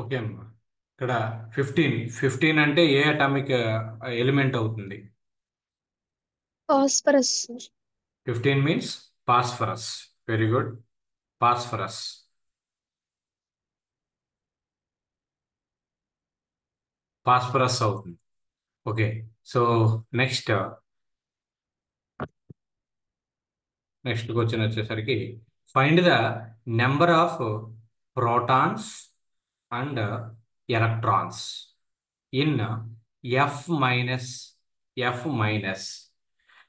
Okay అమ్మా. ఇక్కడ 15 అంటే ఏ అటామిక్ ఎలిమెంట్ అవుతుంది? Phosphorus sir. 15 means phosphorus. Very good. Phosphorus. Phosphorus అవుతుంది. ఓకే. సో నెక్స్ట్ క్వశ్చన్ వచ్చేసరికి find the number of protons and electrons in F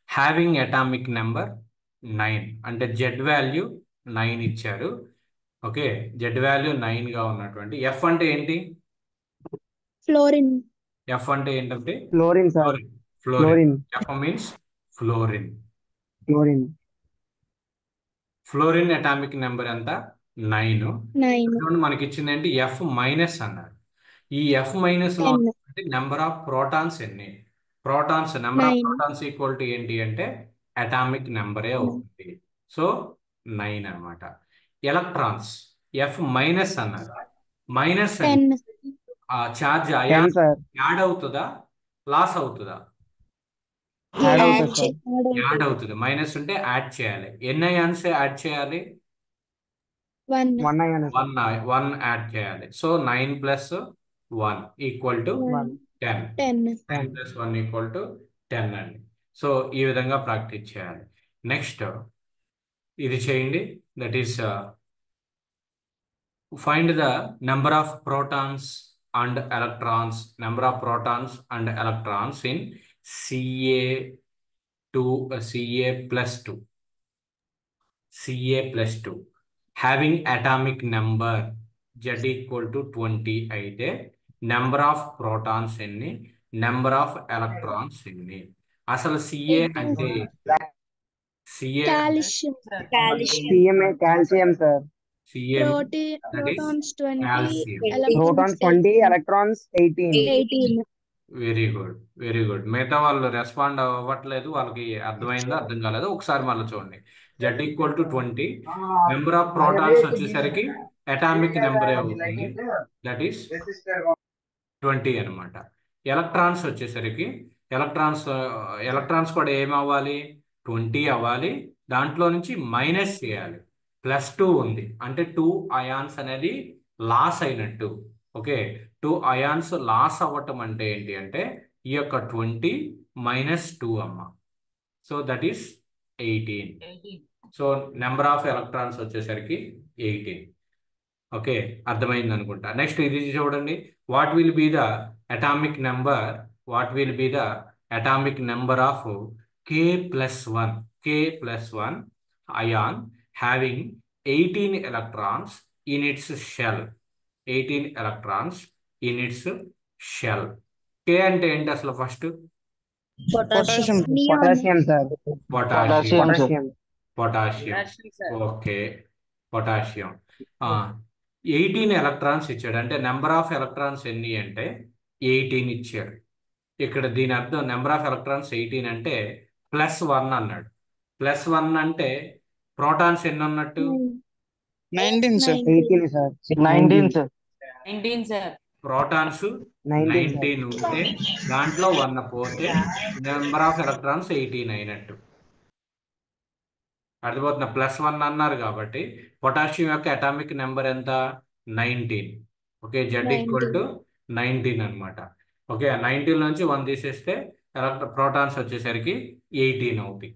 having atomic number 9. అంటే Z value 9 ఇచ్చారు. Okay, Z value 9 గా ఉన్నటువంటి F అంటే ఏంటి? Fluorine. F అంటే ఏంటంటే fluorine sir. Fluorine. Fluorine. Fluorine. F means fluorine. Fluorine. Fluorine atomic number ఎంత? 9. 9. మనకి ఇచ్చింది ఏంటి? ఎఫ్ మైనస్ అన్నారు. ఈ ఎఫ్ మైనస్ లో 10. నెంబర్ ఆఫ్ ప్రోటాన్స్ ఎన్ని? Protons number of 9. Protons equal to ఏంటి అంటే అటామిక్ నెంబరే అవుతుంది. సో 9 అన్నమాట. ఎలక్ట్రాన్స్ ఎఫ్ మైనస్ అన్నారు. Minus 10. Charge 10 ion sir. Add అవుతుందా లాస్ అవుతుందా? యాడ్ యాడ్ అవుతుంది సార్. యాడ్ అవుతుంది. మైనస్ ఉంటే యాడ్ చేయాలి. ఎన్ని అయాన్స్ యాడ్ చేయాలి? 1. 1 అయ్యాను సార్. 1 యాడ్ చేయాలి. So 9 plus 1 equal to 1. 10. 10. 9 plus 1 equal to 10 అండి. సో ఈ విధంగా ప్రాక్టీస్ చేయాలి. నెక్స్ట్ ఇది చేయండి. That is find the number of protons and electrons. Number of protons and electrons in Ca+2 having atomic number Z equal to 20 అయితే number of protons ఎన్ని, number of electrons ఎన్ని? అసలు Ca 18 అంటే sir. Ca calcium. CMA calcium sir. Ca that is protons 20, calcium. Protons 20, electrons 18. 18. Very good, very good. మిగతా వాళ్ళు respond అవ్వట్లేదు. వాళ్ళకి అర్థమైందో అర్థం కాలేదో ఒకసారి మళ్ళీ చూడండి. Z equal to 20. Number of protons వచ్చేసరికి అటామిక్ నెంబరే అవుతుంది. దట్ ఈస్ 20 అనమాట. ఎలక్ట్రాన్స్ వచ్చేసరికి ఎలక్ట్రాన్స్ కూడా ఏం అవ్వాలి? 20 అవ్వాలి. దాంట్లో నుంచి మైనస్ చేయాలి. +2 ఉంది అంటే 2 అయాన్స్ అనేది లాస్ అయినట్టు. ఓకే, 2 అయాన్స్ లాస్ అవ్వటం అంటే ఏంటి అంటే ఈ యొక్క 20 - 2 అమ్మ. So that is 18. So number of electrons వచ్చేసరికి 18. ఓకే, అర్థమైంది అనుకుంటా. నెక్స్ట్ ఇది చూడండి. What will be the atomic number of K+1 ion having 18 electrons in its shell. 18 electrons in its shell. K అంటే ఏంటి అసలు? First potassium. Neon. Potassium sir. Potassium. Potassium. Okay, potassium. 18 electrons ఇచ్చాడు. అంటే number of electrons ఎన్ని అంటే 18 ఇచ్చాడు. ఇక్కడ దీని అర్థం నెంబర్ ఆఫ్ ఎలక్ట్రాన్స్ 18 అంటే +1 అన్నాడు. +1 అంటే ప్రోటాన్స్ ఎన్ని ఉన్నట్టు? 19 సార్. 19. 18 సార్. 19 సార్. ప్రోటాన్స్ 19 ఉంటే దాంట్లో 1 పోతే నెంబర్ ఆఫ్ ఎలక్ట్రాన్స్ 18 అయినట్టు. అర్థమవుతున్నా? +1 అన్నారు కాబట్టి పొటాషియం యొక్క అటామిక్ నెంబర్ ఎంత? 19. ఓకే, Z ఈక్వల్ టు 19 అనమాట. ఓకే, 19 నుంచి 1 తీసేస్తే ప్రోటాన్స్ వచ్చేసరికి 18 అవుతాయి.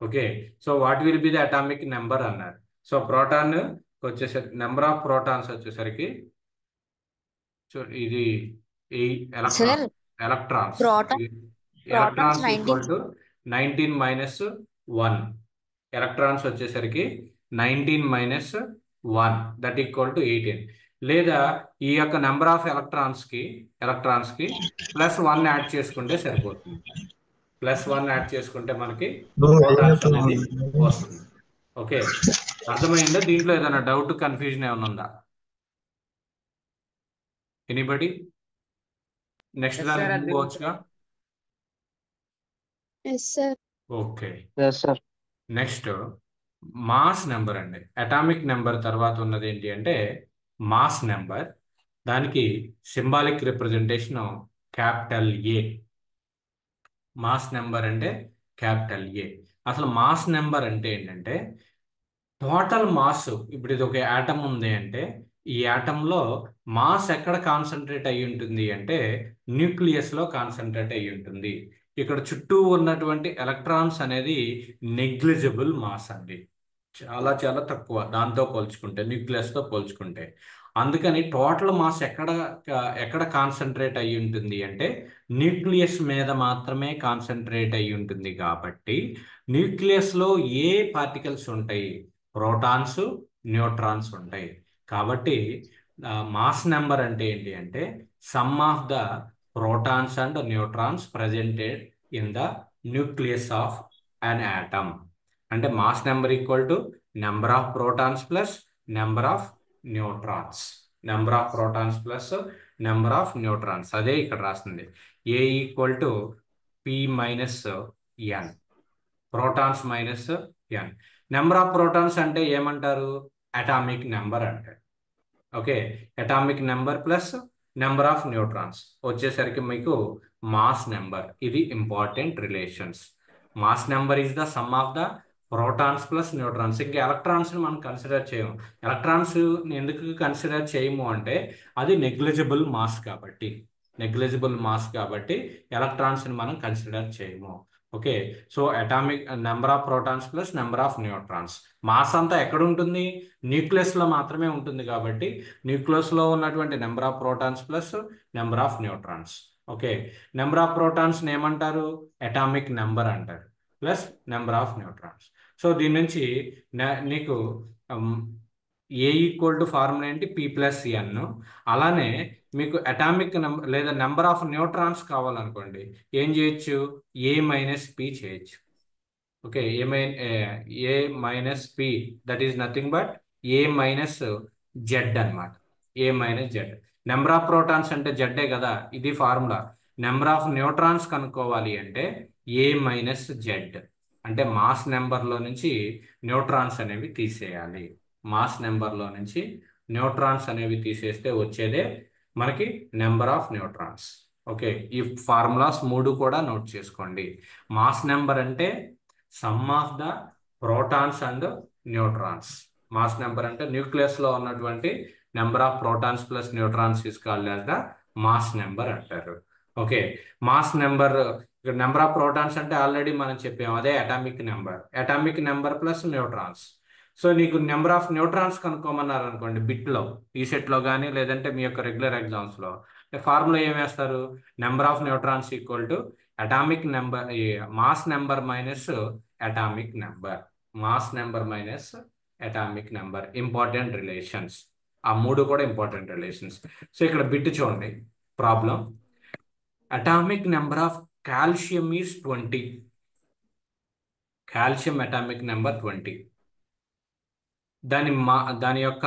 Okay, so what will be the atomic number అన్నారు. సో ప్రోటాన్ వచ్చేసరికి నెంబర్ ఆఫ్ ప్రోటాన్స్ వచ్చేసరికి ఇది Sir, electrons protons equal to 19 - 1. Electrons వచ్చేసరికి 19 - 1 దట్ ఈక్వల్ టు 18. లేదా ఈ యొక్క నెంబర్ ఆఫ్ ఎలక్ట్రాన్స్ కి +1 యాడ్ చేసుకుంటే సరిపోతుంది. +1 యాడ్ చేసుకుంటే మనకి ప్రోటాన్స్ అనేది వస్తుంది. ఓకే, అర్థమైందా? దీంట్లో ఏదైనా డౌట్, కన్ఫ్యూజన్ ఏమైనా ఉందా? ఎనీబడి? నెక్స్ట్ దానికి పోవచ్చుగా. Yes, sir. Okay, Yes, sir. Next mass number అండి. అటామిక్ నెంబర్ తర్వాత ఉన్నది ఏంటి అంటే మాస్ నెంబర్. దానికి సింబాలిక్ రిప్రజెంటేషన్ క్యాపిటల్ ఏ. మాస్ నెంబర్ అంటే క్యాపిటల్ ఏ. అసలు మాస్ నెంబర్ అంటే ఏంటంటే టోటల్ మాస్. ఇప్పుడు ఇది ఒక యాటమ్ ఉంది అంటే ఈ యాటంలో మాస్ ఎక్కడ కాన్సన్ట్రేట్ అయి ఉంటుంది అంటే న్యూక్లియస్ లో కాన్సన్ట్రేట్ అయి ఉంటుంది. ఇక్కడ చుట్టూ ఉన్నటువంటి ఎలక్ట్రాన్స్ అనేది నెగ్లిజిబుల్ మాస్ అండి. చాలా చాలా తక్కువ దాంతో పోల్చుకుంటే, న్యూక్లియస్ తో పోల్చుకుంటే. అందుకని టోటల్ మాస్ ఎక్కడ కాన్సన్ట్రేట్ అయి ఉంటుంది అంటే న్యూక్లియస్ మీద మాత్రమే కాన్సన్ట్రేట్ అయి ఉంటుంది. కాబట్టి న్యూక్లియస్ లో ఏ పార్టికల్స్ ఉంటాయి? ప్రోటాన్స్, న్యూట్రాన్స్ ఉంటాయి. కాబట్టి మాస్ నెంబర్ అంటే ఏంటి అంటే sum of the protons and neutrons presented in the nucleus of an atom. అంటే mass number equal to number of protons plus number of neutrons. Number of protons plus number of neutrons. అదే ఇక్కడ రాస్తుంది. A equal to P minus N, protons minus N. Number of protons అంటే ఏమంటారు? Atomic number అంటారు. Okay, atomic number plus number of neutrons వచ్చేసరికి మీకు mass number. ఇది important relations. Mass number is the sum of the protons plus neutrons. ఇంకా electrons ని మనం consider చేయము. ఎలక్ట్రాన్స్ ఎందుకు కన్సిడర్ చేయము అంటే అది నెగ్లిజిబుల్ మాస్ కాబట్టి. నెగ్లిజిబుల్ మాస్ కాబట్టి ఎలక్ట్రాన్స్ ని మనం కన్సిడర్ చేయము. Okay, so atomic number of protons plus number of neutrons. Mass అంతా ఎక్కడ ఉంటుంది? న్యూక్లియస్ లో మాత్రమే ఉంటుంది. కాబట్టి న్యూక్లియస్ లో ఉన్నటువంటి number of protons plus number of neutrons. Okay, number of protons ఏమంటారు? అటామిక్ నెంబర్ అంటారు, plus number of neutrons. So దీని నుంచి నీకు ఏ ఈక్వల్ టు ఫార్ములా ఏంటి? P plus N. అలానే మీకు అటామిక్ నెంబర్ లేదా నెంబర్ ఆఫ్ న్యూట్రాన్స్ కావాలనుకోండి ఏం చేయొచ్చు? ఏ మైనస్ పి చేయొచ్చు. Okay, A minus P that is nothing but A minus Z అనమాట. A minus Z. Number of protons అంటే జెడ్డే కదా, ఇది ఫార్ములా. నెంబర్ ఆఫ్ న్యూట్రాన్స్ కనుక్కోవాలి అంటే ఏ మైనస్ జెడ్. అంటే మాస్ నెంబర్లో నుంచి న్యూట్రాన్స్ అనేవి తీసేయాలి. మాస్ నెంబర్లో నుంచి న్యూట్రాన్స్ అనేవి తీసేస్తే వచ్చేదే మనకి నెంబర్ ఆఫ్ న్యూట్రాన్స్. ఓకే, ఈ ఫార్ములాస్ మూడు కూడా నోట్ చేసుకోండి. మాస్ నెంబర్ అంటే sum of the protons and neutrons. Mass number అంటే న్యూక్లియస్ లో ఉన్నటువంటి number of protons plus neutrons is called as the mass number అంటారు. ఓకే, మాస్ నెంబర్ ఇక్కడ నెంబర్ ఆఫ్ ప్రోటాన్స్ అంటే ఆల్రెడీ మనం చెప్పాము, అదే atomic number. Atomic number plus neutrons. So నీకు నెంబర్ ఆఫ్ న్యూట్రాన్స్ కనుక్కోమన్నారు అనుకోండి బిట్లో, ఈ సెట్లో కానీ లేదంటే మీ యొక్క రెగ్యులర్ ఎగ్జామ్స్లో ఫార్ములా ఏం వేస్తారు? Number of neutrons equal to atomic number, mass number minus atomic number. Mass number minus atomic number. Important relations. ఆ మూడు కూడా ఇంపార్టెంట్ రిలేషన్స్. సో ఇక్కడ బిట్ చూడండి problem. Atomic number of calcium is 20. Calcium atomic number 20. దాని యొక్క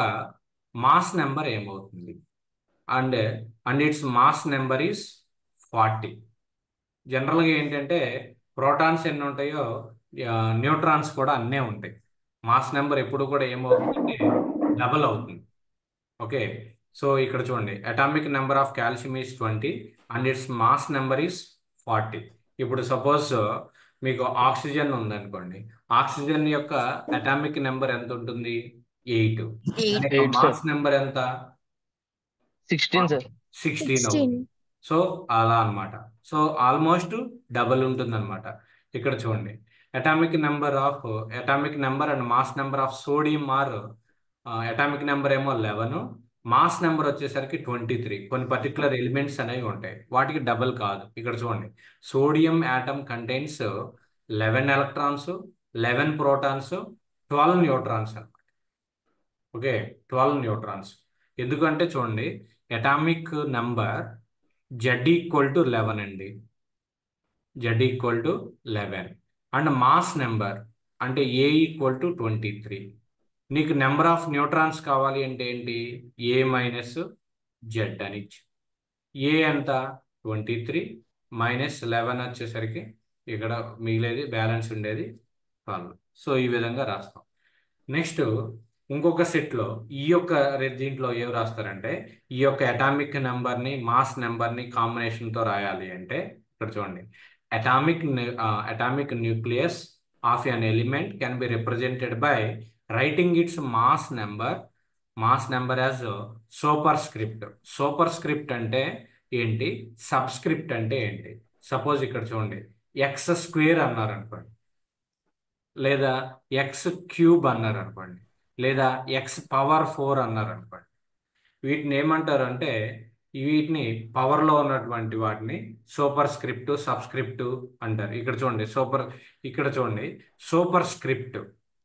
mass number ఏమవుతుంది? And its mass number is 40. జనరల్గా ఏంటంటే ప్రోటాన్స్ ఎన్ని ఉంటాయో న్యూట్రాన్స్ కూడా అన్నే ఉంటాయి. మాస్ నెంబర్ ఎప్పుడు కూడా ఏమవుతుందంటే డబల్ అవుతుంది. ఓకే, సో ఇక్కడ చూడండి atomic number of calcium is 20 and its mass number is 40. ఇప్పుడు సపోజ్ మీకు ఆక్సిజన్ ఉందనుకోండి, ఆక్సిజన్ యొక్క అటామిక్ నెంబర్ ఎంత ఉంటుంది? 8. మాస్ నెంబర్ ఎంత? 16 సార్. 16 16. అవుతుంది. సో అలా అన్నమాట. సో ఆల్మోస్ట్ డబల్ ఉంటుంది అనమాట. ఇక్కడ చూడండి atomic number and mass number of sodium are atomic number ఏమో 11, మాస్ నెంబర్ వచ్చేసరికి 23. కొన్ని పర్టికులర్ ఎలిమెంట్స్ అనేవి ఉంటాయి, వాటికి డబల్ కాదు. ఇక్కడ చూడండి sodium atom contains 11 electrons, 11 protons, 12 neutrons అనమాట. Okay, 12 neutrons. ఎందుకంటే చూడండి atomic number Z equal to 11 అండి. Z equal to 11 and mass number అంటే ఏ ఈక్వల్ టు 23. నీకు నెంబర్ ఆఫ్ న్యూట్రాన్స్ కావాలి అంటే ఏంటి? ఏ మైనస్ జెడ్ అని ఇచ్చి, ఏ ఎంత? 23 మైనస్ 11 వచ్చేసరికి ఇక్కడ మిగిలేది బ్యాలెన్స్ ఉండేది 12. సో ఈ విధంగా రాస్తాం. నెక్స్ట్ ఇంకొక సెట్లో ఈ యొక్క దీంట్లో ఏం రాస్తారంటే ఈ యొక్క అటామిక్ నెంబర్ని మాస్ నెంబర్ని కాంబినేషన్తో రాయాలి అంటే ఇక్కడ చూడండి atomic nucleus of an element can be represented by writing its mass number as super script. Super script అంటే ఏంటి, సబ్స్క్రిప్ట్ అంటే ఏంటి? సపోజ్ ఇక్కడ చూడండి ఎక్స్ స్క్వేర్ అన్నారు అనుకోండి, లేదా ఎక్స్ క్యూబ్ అన్నారు అనుకోండి, లేదా ఎక్స్ పవర్ 4 అన్నారు అనుకోండి. వీటిని ఏమంటారు అంటే వీటిని పవర్లో ఉన్నటువంటి వాటిని సూపర్ స్క్రిప్ట్ సబ్స్క్రిప్ట్ అంటారు. ఇక్కడ చూడండి super script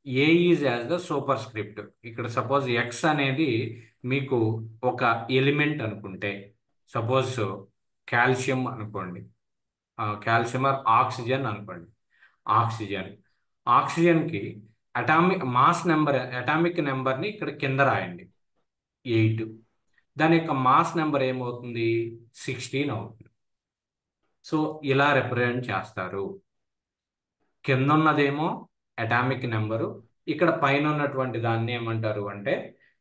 A is as the super script. ఇక్కడ సపోజ్ ఎక్స్ అనేది మీకు ఒక ఎలిమెంట్ అనుకుంటే, సపోజ్ కాల్షియం అనుకోండి, కాల్షియం ఆర్ ఆక్సిజన్ అనుకోండి. ఆక్సిజన్కి అటామిక్ నెంబర్ని ఇక్కడ కింద రాయండి 8. దాని యొక్క మాస్ నెంబర్ ఏమవుతుంది, 16 అవుతుంది. సో ఇలా రిప్రజెంట్ చేస్తారు. కింద ఉన్నదేమో అటామిక్ నెంబరు, ఇక్కడ పైన ఉన్నటువంటి దాన్ని ఏమంటారు అంటే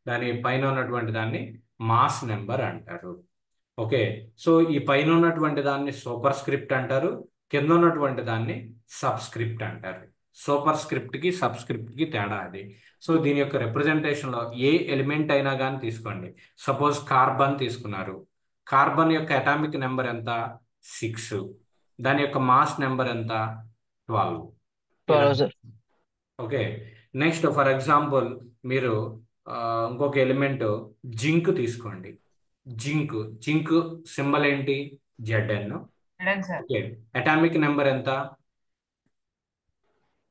దాని పైన ఉన్నటువంటి దాన్ని మాస్ నెంబర్ అంటారు. ఓకే, సో ఈ పైన ఉన్నటువంటి దాన్ని సూపర్ స్క్రిప్ట్ అంటారు, కింద ఉన్నటువంటి దాన్ని సబ్స్క్రిప్ట్ అంటారు. సూపర్ స్క్రిప్ట్కి సబ్స్క్రిప్ట్కి తేడా అది. సో దీని యొక్క రిప్రజెంటేషన్లో ఏ ఎలిమెంట్ అయినా కానీ తీసుకోండి. సపోజ్ కార్బన్ తీసుకున్నారు, కార్బన్ యొక్క అటామిక్ నెంబర్ ఎంత, 6. దాని యొక్క మాస్ నెంబర్ ఎంత, 12. 12 sir. Okay, next for example మీరు ఇంకొక ఎలిమెంట్ జింక్ తీసుకోండి. జింక్ సింబల్ ఏంటి, Zn. ఓకే, అటామిక్ నెంబర్ ఎంత,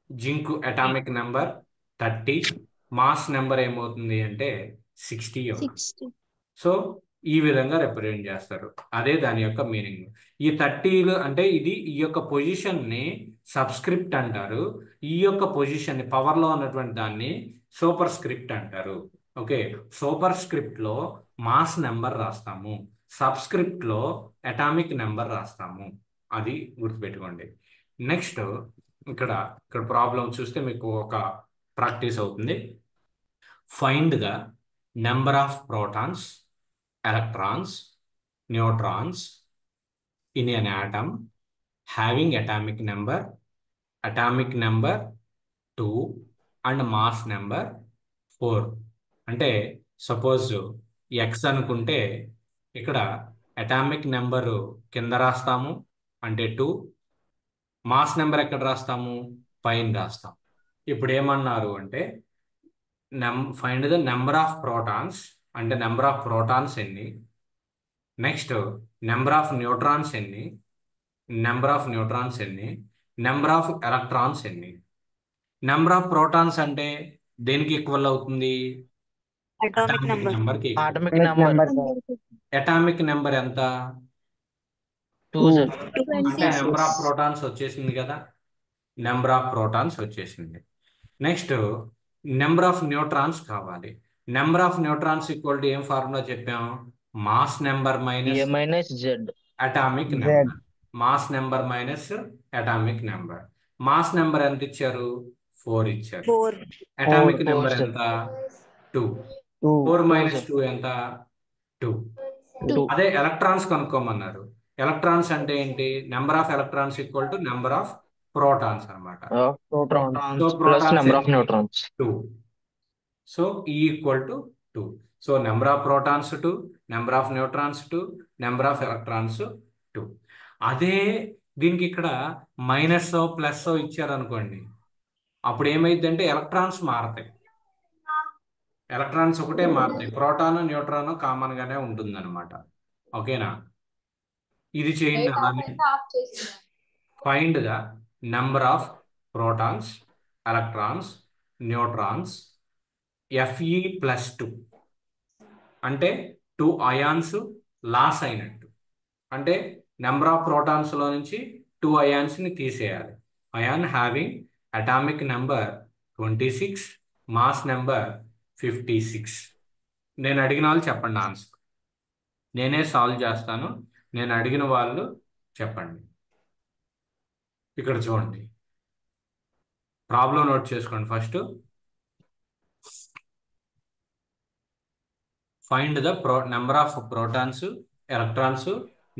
zinc atomic number 30, mass number ఏమవుతుంది అంటే 60 అవుతుంది. 60. సో ఈ విధంగా రిప్రజెంట్ చేస్తారు. అదే దాని యొక్క మీనింగ్. ఈ 30 అంటే ఈ యొక్క పొజిషన్ని సబ్స్క్రిప్ట్ అంటారు, ఈ యొక్క పొజిషన్ని పవర్లో ఉన్నటువంటి దాన్ని సూపర్ స్క్రిప్ట్ అంటారు. ఓకే, సూపర్ స్క్రిప్ట్లో మాస్ నెంబర్ రాస్తాము, సబ్స్క్రిప్ట్లో అటామిక్ నెంబర్ రాస్తాము. అది గుర్తుపెట్టుకోండి. నెక్స్ట్ ఇక్కడ ప్రాబ్లం చూస్తే మీకు ఒక ప్రాక్టీస్ అవుతుంది. Find the number of protons, electrons, neutrons in an atom having atomic number 2 and mass number 4. అంటే సపోజ్ ఎక్స్ అనుకుంటే ఇక్కడ అటామిక్ నెంబరు కింద రాస్తాము అంటే 2, మాస్ నెంబర్ ఎక్కడ రాస్తాము, పైన రాస్తాం. ఇప్పుడు ఏమన్నారు అంటే find the number of protons అంటే నెంబర్ ఆఫ్ ప్రోటాన్స్ ఎన్ని, నెక్స్ట్ నెంబర్ ఆఫ్ న్యూట్రాన్స్ ఎన్ని, నెంబర్ ఆఫ్ ఎలక్ట్రాన్స్ ఎన్ని. నెంబర్ ఆఫ్ ప్రోటాన్స్ అంటే దేనికి ఈక్వల్ అవుతుంది, అటామిక్ నెంబర్కి. ఆటమిక్ నెంబర్ అటామిక్ నెంబర్ ఎంత, 2 సార్. అంటే నెంబర్ ఆఫ్ ప్రోటాన్స్ వచ్చేసింది కదా, నెంబర్ ఆఫ్ ప్రోటాన్స్ వచ్చేసింది. నెక్స్ట్ నెంబర్ ఆఫ్ న్యూట్రాన్స్ కావాలి. Number of neutrons equal to ఏం ఫార్ములా చెప్పాం, mass number minus Z atomic number. Mass number minus atomic number. Mass number ఎంత ఇచ్చారు, 4 ఇచ్చారు. అటామిక్ నెంబర్ ఎంత, 2. 4 మైనస్ 2 ఎంత, 2. అదే ఎలక్ట్రాన్స్ కనుక్కోమన్నారు. ఎలక్ట్రాన్స్ అంటే ఏంటి, number of electrons equal to number of protons అనమాట. Plus number of neutrons 2. So E equal to 2. So number of protons 2, number of neutrons 2, number of electrons 2. అదే దీనికి ఇక్కడ minus plus ఇచ్చారనుకోండి, అప్పుడు ఏమైందంటే ఎలక్ట్రాన్స్ మారతాయి, ఎలక్ట్రాన్స్ ఒకటే మారుతాయి, ప్రోటాను న్యూట్రాను కామన్ గానే ఉంటుంది అనమాట. ఓకేనా, ఇది చేయండి. అలానే find the number of protons, electrons, neutrons Fe+2 అంటే 2 అయాన్స్ లాస్ అయినట్టు. అంటే నెంబర్ ఆఫ్ ప్రోటాన్స్లో నుంచి 2 అయాన్స్ని తీసేయాలి. Ion having atomic number 26, mass number 56. నేను అడిగిన వాళ్ళు చెప్పండి ఆన్సర్. నేనే సాల్వ్ చేస్తాను, నేను అడిగిన వాళ్ళు చెప్పండి. ఇక్కడ చూడండి, ప్రాబ్లం నోట్ చేసుకోండి first. Find the number of protons, electrons,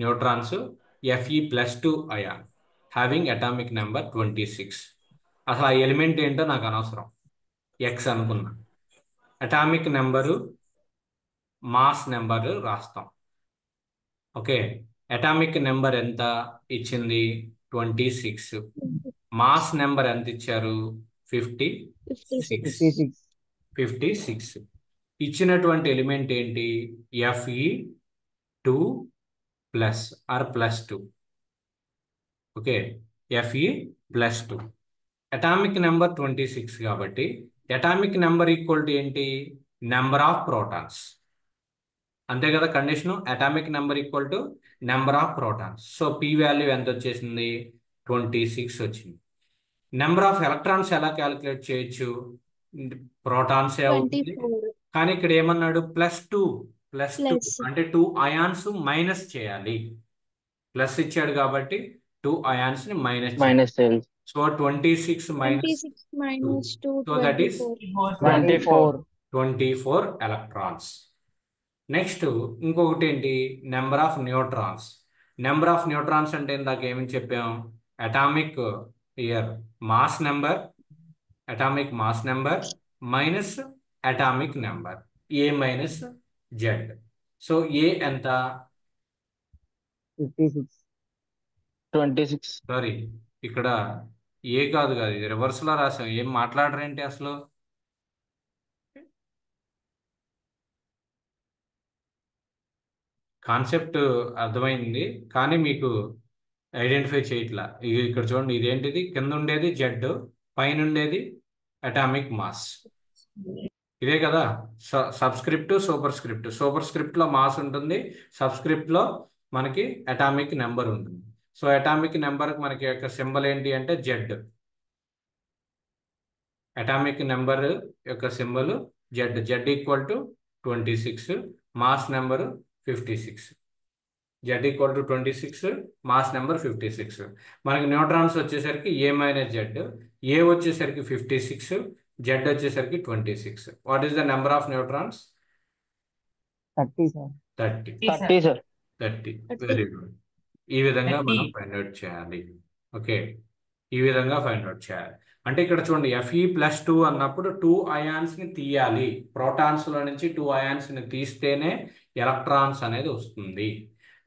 neutrons Fe+2 ion having atomic number 26. అసలు ఆ ఎలిమెంట్ ఏంటో నాకు అనవసరం, ఎక్స్ అనుకున్నా. అటామిక్ నెంబరు, మాస్ నెంబరు రాస్తాం. ఓకే, అటామిక్ నెంబర్ ఎంత ఇచ్చింది? 26. మాస్ నెంబర్ ఎంత ఇచ్చారు? 56. 56. 56. ఇచ్చినటువంటి ఎలిమెంట్ ఏంటి? Fe2 plus or +2. Okay, Fe+2. Atomic number 26 కాబట్టి అటామిక్ నెంబర్ ఈక్వల్ టు ఏంటి? Number of protons. అంతే కదా condition, atomic number equal to number of protons. So P value ఎంత వచ్చేసింది? 26 వచ్చింది. నెంబర్ ఆఫ్ ఎలక్ట్రాన్స్ ఎలా క్యాలిక్యులేట్ చేయొచ్చు? ప్రోటాన్సే అవుతుంది, 24. కానీ ఇక్కడ ఏమన్నాడు? +2. Plus. అంటే 2 అయాన్స్ మైనస్ చేయాలి. ప్లస్ ఇచ్చాడు కాబట్టి 2 అయాన్స్ ని మైనస్ చేయాలి. మైనస్ తెలుసు. సో 26 మైనస్ 26 minus 2, so that is 24. 24 electrons. Next ఇంకొకటి ఏంటి? Number of neutrons. Number of neutrons అంటే ఇందాక ఏమని చెప్పాం? Atomic mass number, atomic mass number minus atomic number, A minus Z. So A ఎంత? 26. సారీ, ఇక్కడ ఏ కాదు కదా, ఇది రివర్స్ లో రాసాం. ఏం మాట్లాడరేంటి అసలు? కాన్సెప్ట్ అర్థమైంది, కానీ మీకు ఐడెంటిఫై చేయట్లా. ఇక్కడ చూడండి, ఇదేంటిది? కింద ఉండేది జెడ్, పైన ఉండేది అటామిక్ మాస్. ఇదే కదా subscript, super script. Super script లో మాస్ ఉంటుంది, సబ్స్క్రిప్ట్ లో మనకి అటామిక్ నెంబర్ ఉంటుంది. సో అటామిక్ నెంబర్ మనకి యొక్క సింబల్ ఏంటి అంటే జెడ్. అటామిక్ నెంబర్ యొక్క symbol Z. Z equal to 26, mass number 56. Z equal to 26, mass number 56. మనకి న్యూట్రాన్స్ వచ్చేసరికి ఏ మైనస్ జెడ్. ఏ వచ్చేసరికి 56, జెడ్ వచ్చేసరికి 26. What is the number of neutrons? 30, sir. 30. 30 sir. 30. Very good. ఈ విధంగా మనం ఫైండ్ అవుట్ చేయాలి. Okay, ఈ విధంగా ఫైండ్ అవుట్ చేయాలి. అంటే ఇక్కడ చూడండి, Fe+2 అన్నప్పుడు 2 అయాన్స్ ని తీయాలి. ప్రోటాన్స్ లో నుంచి 2 అయాన్స్ ని తీస్తేనే ఎలక్ట్రాన్స్ అనేది వస్తుంది.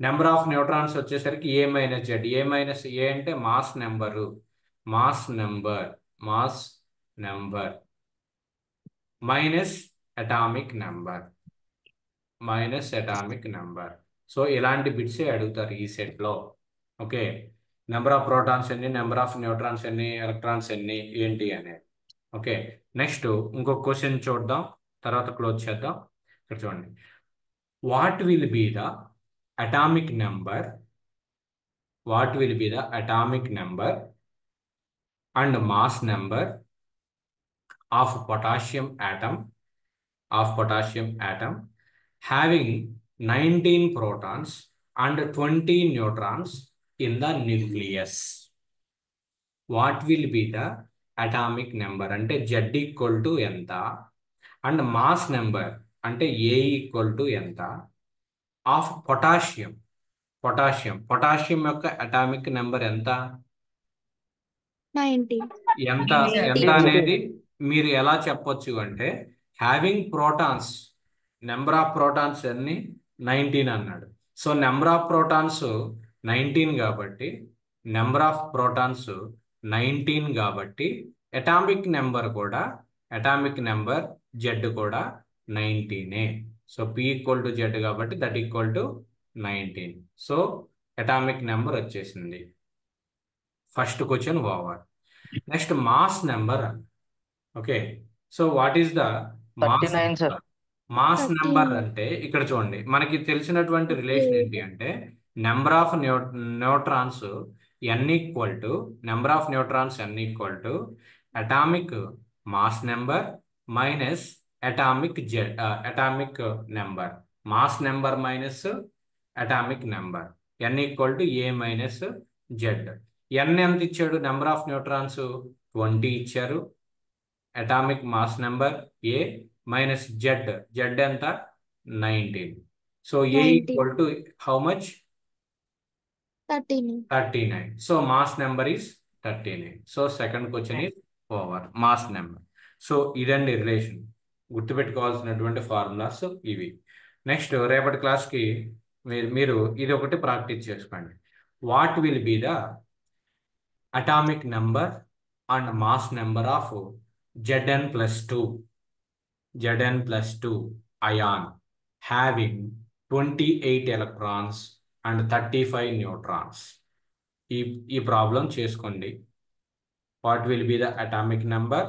నెంబర్ ఆఫ్ న్యూట్రాన్స్ వచ్చేసరికి ఏ మైనస్ జెడ్. ఏ మైనస్ ఏ అంటే mass number, mass number, mass number minus atomic number, minus atomic number. So ఇలాంటి బిట్సే అడుగుతారు ఈ సెట్లో. ఓకే, నెంబర్ ఆఫ్ ప్రోటాన్స్ ఎన్ని, నెంబర్ ఆఫ్ న్యూట్రాన్స్ ఎన్ని, ఎలక్ట్రాన్స్ ఎన్ని, ఏంటి అనేది. ఓకే, నెక్స్ట్ ఇంకొక క్వశ్చన్ చూద్దాం, తర్వాత క్లోజ్ చేద్దాం. ఇక్కడ చూడండి, what will be the atomic number, what will be the atomic number and mass number of potassium atom, of potassium atom having 19 protons and 20 neutrons in the nucleus. What will be the atomic number అంటే Z equal to ఎంత, and mass number అంటే A equal to ఎంత, of potassium, potassium యొక్క atomic number ఎంత, 90. ఎంత ఎంత అనేది మీరు ఎలా చెప్పొచ్చు అంటే, having protons, number of protons అన్ని 19 అన్నాడు. సో నెంబర్ ఆఫ్ ప్రోటాన్స్ 19 కాబట్టి, నెంబర్ ఆఫ్ ప్రోటాన్స్ 19 కాబట్టి అటామిక్ నెంబర్ కూడా, అటామిక్ నెంబర్ జెడ్ కూడా 19. So P equal to Z కాబట్టి that equal to 19. So atomic number వచ్చేసింది. First question over. Next mass number. Okay, so what is the mass 39 sir. Number? Mass 39. Number అంటే ఇక్కడ చూడండి, మనకి తెలిసినటువంటి relation ఏంటి అంటే, number of neutrons n equal to, number of neutrons n equal to atomic mass number minus atomic atomic number. Mass number minus atomic number, n equal to A minus Z. n ఎంత ఇచ్చాడు? Number of neutrons 20 ఇచ్చారు. Atomic mass number A minus Z, Z ఎంత? 19. So A 19. equal to how much? 39. 39. So mass number is 39. So second question is over. Mass number. So ఇదండి relation. గుర్తుపెట్టుకోవాల్సినటువంటి formulas ఇవి. Next రేపటి క్లాస్కి మీరు ఇది ఒకటి practice చేసుకోండి. What will be the atomic number and mass number of Zn+2 ion having 28 electrons and 35 neutrons. ఈ problem చేసుకోండి. What will be the atomic number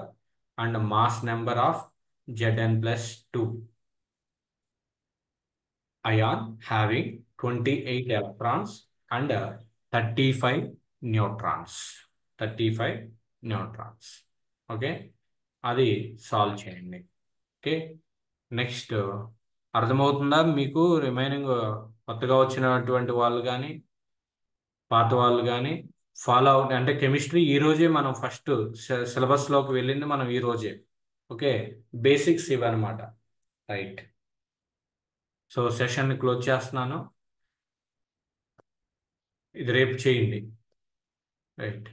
and mass number of Zn+2 ion having 28 electrons and 35 neutrons. Okay, అది solve చేయండి. Okay, next అర్థమవుతుందా మీకు? Remaining కొత్తగా వచ్చినటువంటి వాళ్ళు కానీ పాత వాళ్ళు కానీ ఫాలో అవుట్ అంటే కెమిస్ట్రీ ఈ రోజే మనం ఫస్ట్ సిలబస్లోకి వెళ్ళింది మనం ఈ రోజే. ఓకే, బేసిక్స్ ఇవన్నమాట. రైట్, సో సెషన్ని క్లోజ్ చేస్తున్నాను. ఇది రేపు చేయండి. రైట్.